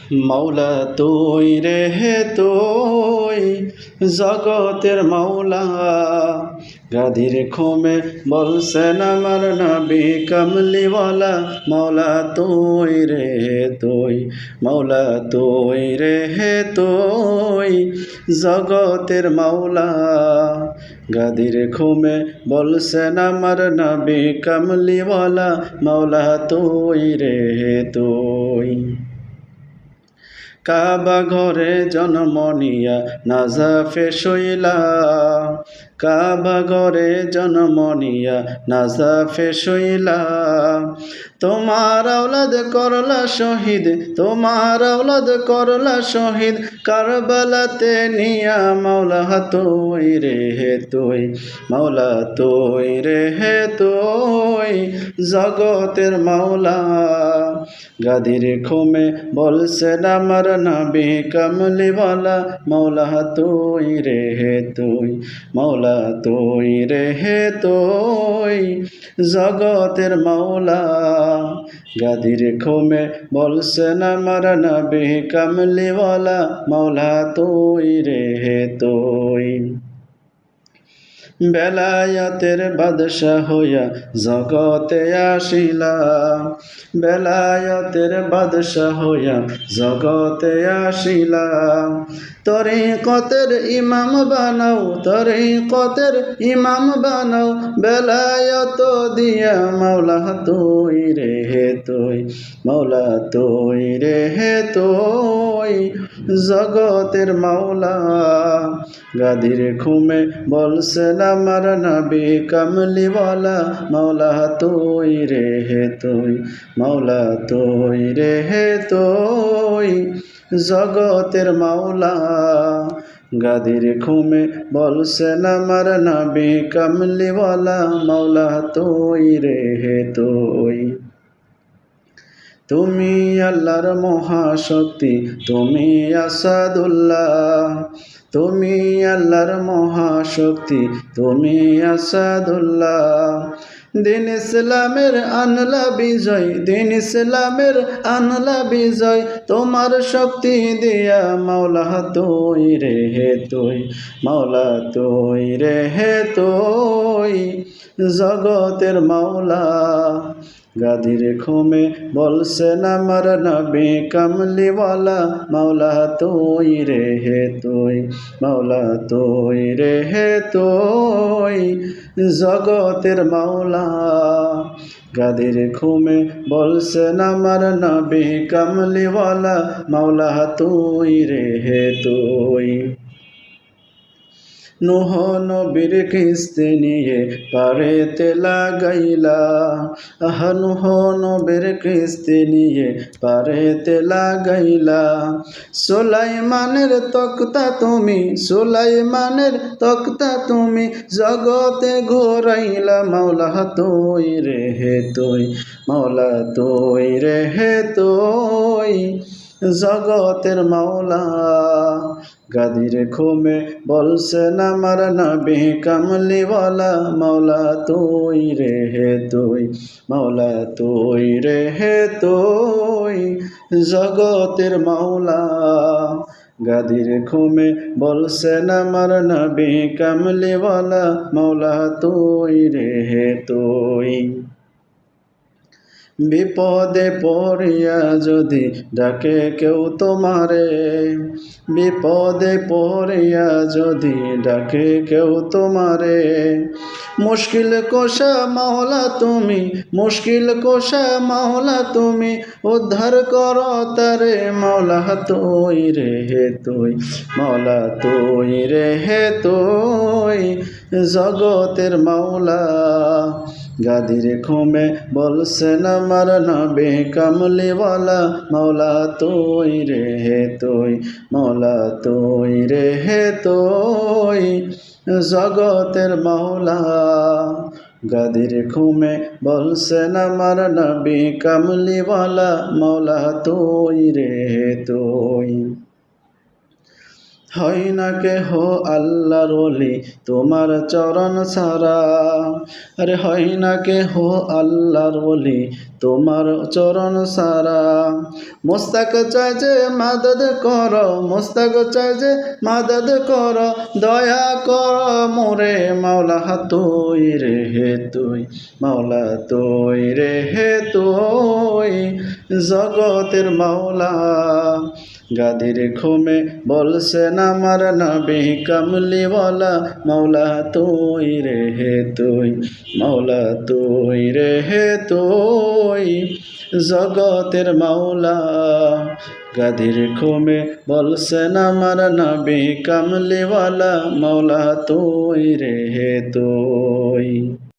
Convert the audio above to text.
মাওলা তুই রে তুই জগতের মাওলা গাদির খোমে বলছেন আমার নবী কামলিওয়ালা মাওলা তুই রে তুই মাওলা তুই রে তুই জগতের মাওলা গাদির খোমে বলছেন আমার নবী কামলিওয়ালা মাওলা তুই রে তুই কাবা ঘরে জন্ম নিয়া নাজাফে শৈলা কাবা ঘরে জন্ম নিয়া নাজাফে শৈলা তোমার আওলাদ করলা শহীদ তোমার আওলাদ করলা শহীদ কারবালাতে নিয়া মাওলা তুই রে তুই মাওলা তুই রে তুই জগতের মাওলা গাদির খোমে বলছেন আমার নবী কামলিওয়ালা মাওলা তুই রে তুই মাওলা তুই রে তুই জগতের মাওলা গাদির খোমে বলছেন আমার নবী কামলিওয়ালা মাওলা তুই রে তুই বেলায়েতের বাদশাহ হইয়া জগতে আসিলা বেলায়েতের বাদশাহ হইয়া জগতে আসিলা তরিকতের ইমাম বানাও তরিকতের ইমাম বানাও বেলায়েত দিয়া মাওলা তুই রে তুই মাওলা তুই রে তুই জগতের মাওলা গাদির খুমে বলছেন আমার নবী কামলিওয়ালা মাওলা তুই রে তুই মাওলা তুই রে তুই জগতের মাওলা গাদির খুমে বলছেন আমার নবী কামলিওয়ালা মাওলা তুই রে তুই তুমি আল্লাহর মহাশক্তি তুমি আসাদুল্লাহ তুমি আল্লাহর মহাশক্তি তুমি আসাদুল্লাহ দিন ইসলামের আনলা বিজয় দিন ইসলামের আনলা বিজয় তোমার শক্তি দিয়া মাওলা তুই রে তুই মাওলা তুই রে তুই জগতের মাওলা গাদির খোমে বলছেন আমার নবী কামলিওয়ালা মাওলা তুই রে তুই মাওলা তুই রে তুই জগতের মাওলা গাদির খুমে বলছেন আমার নবী কামলিওয়ালা মাওলা তুই রে তুই নূহ নবীর কিস্তি নিয়ে পারেতে লাগাইলা নূহ নবীর কিস্তি নিয়ে পারেতে লাগাইলা সুলাইমানের তক্তা তুমি সুলাইমানের তক্তা তুমি জগতে ঘোরাইলা মাওলা তুই রে তুই মাওলা তুই রে তুই জগতের মাওলা গাদির খুমে বলছেন আমার নবী কামলিওয়ালা মাওলা তুই রে তুই মাওলা তুই রে তুই জগতের মাওলা গাদির খুমে বলছেন আমার নবী কামলিওয়ালা মাওলা তুই রে তুই বিপদে পড়িয়া যদি ডাকে কেউ তোমারে বিপদে পড়িয়া যদি ডাকে কেউ তোমারে মুশকিল কোশা মাওলা তুমি মুশকিল কোশা মাওলা তুমি উদ্ধার করো তারে মাওলা তুই রে তুই মাওলা তুই রে তুই জগতের মাওলা গাদির খুমে বলছেন আমার নবী কামলিওয়ালা মাওলা তুই রে তুই মাওলা তুই রে তুই জগতের মাওলা গাদির খুমে বলছেন আমার নবী কামলিওয়ালা মাওলা তুই রে তুই হয় না কেহ আল্লাহর ওলি তোমার চরণ ছাড়া আরে হয় না কেহ আল্লাহর ওলি তোমার চরণ ছাড়া মুস্তাক চায় যে মাদদ কর, মুস্তাক চায় যে মাদদ কর, দয়া কর মোরে মাওলা তুই রে হে তুই, মাওলা তুই রে হে তুই জগতের মাওলা। গাদির ঘুমে বলছেন আমার নবী কামলিওয়ালা, মাওলা তুই রে হে তুই, মাওলা তুই রে হে তুই জগতের মাওলা। গাদির ঘুমে বলছেন আমার নবী কামলিওয়ালা, মাওলা তুই রে হে তুই।